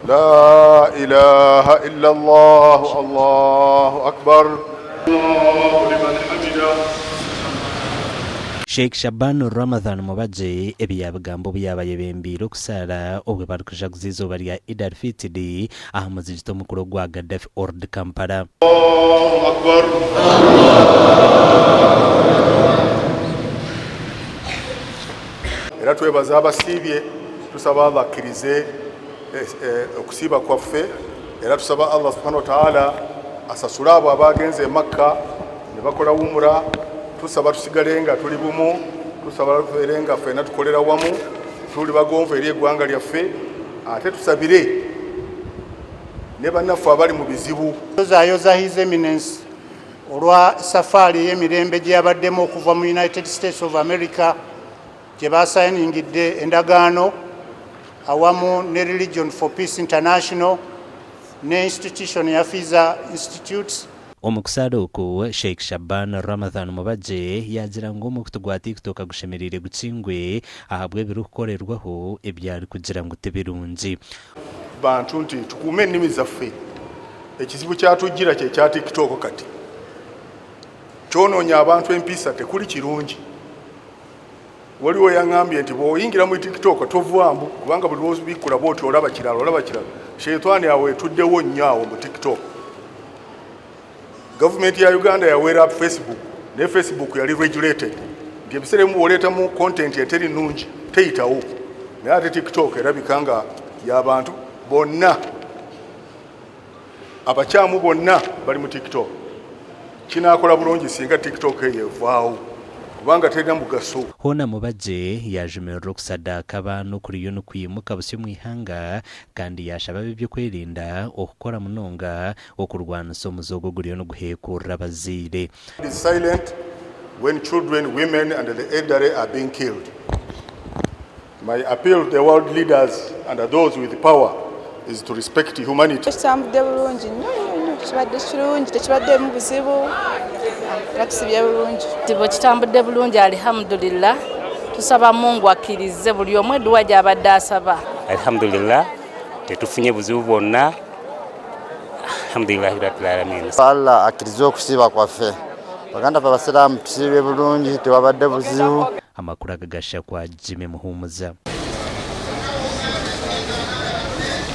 لا إله إلا الله الله أكبر الله لمن حمده. Sheikh Shaban Ramadan Mubajje ebyabugambo byabaye bembiira okusala obwe barukuja kuziizuuba lya Eid al-Fitr aha muzikiti omukuru gwa Gaddafi Ord Kampala. Allahu Akbar. Era twebaza abasiibye, tusaba Allah akkirize okusiiba kwaffe, era tusaba Allah subhanahu wa ta'ala asasule abo abagenze Makka ne bakola umura. Tusaba tusigale nga tuli bumu, tusaba tubeere nga ffenna tukolera wamu, tuli bagonvu eri eggwanga lyaffe, ate tusabire ne bannaffe abali mu bizibu. Yoza His Eminence olwa safaari ey'emirembe gye yabaddemu okuva mu United States of America gye baasayiningidde endagaano awamu ne Religion for Peace International ne institution ya Fiza Institutes. Omukusala oku Sheikh Shaban Ramadan Mubajje yagira ngu omukutu gwa TikTok gushemerire gukingwe ahabwe ebirukukorerwaho ebyari kugira ngu tebirungi. Bantu nti tukuume ennimi zaffe. Ekizibu kyatujjira kye kya TikTok kati. Kyonoonya abantu empisa tekuli kirungi. Waliwo yaŋŋambye nti bw'oyingira mu TikTok tovaamu kubanga buli lw'obikula bw'oti olaba kirala. Sheitani awo etuddewo nnyo awo mu TikTok. Government ya Uganda yaweera Facebook, ne Facebook yali regulated. Nti ebiseera mu oleetamu content eteri nnungi teyitawo. Naye ate TikTok erabika nga y'abantu bonna, abakyamu bonna bali mu TikTok. Kinaakola bulungi singa TikTok eyevaawo kubanga terina mugaso. Hona Mubajje yajemerera okusaddaaka abantu kuriyo n'okwimuka busi mu ihanga kandi yashaba ebyokwerinda okukora munonga okurwanisa omuzogo guriyo n'oguheekurra abazaire. It is silent when children, women and the elderly are being killed. My appeal to the world leaders and those with power is to respect humanity. Kitambudde bulungi nnyo, kibadde kirungi, tekibadde mu buzibu. Batusibye bulungi. Tibo kitambudde bulungi alhamdulillah. Tusaba Mungu akkirize buli omwe duwa gy'abadde asaba. Alhamdulillah tetufunye buzibu bwonna. Alhamdulillah rabbil alamin. Allah akkirize okusiiba kwaffe. Baganda b'Abasiraamu tusiibye bulungi tewabadde buzibu. Amakulu agagasha kwa Jimmy Muhumuza.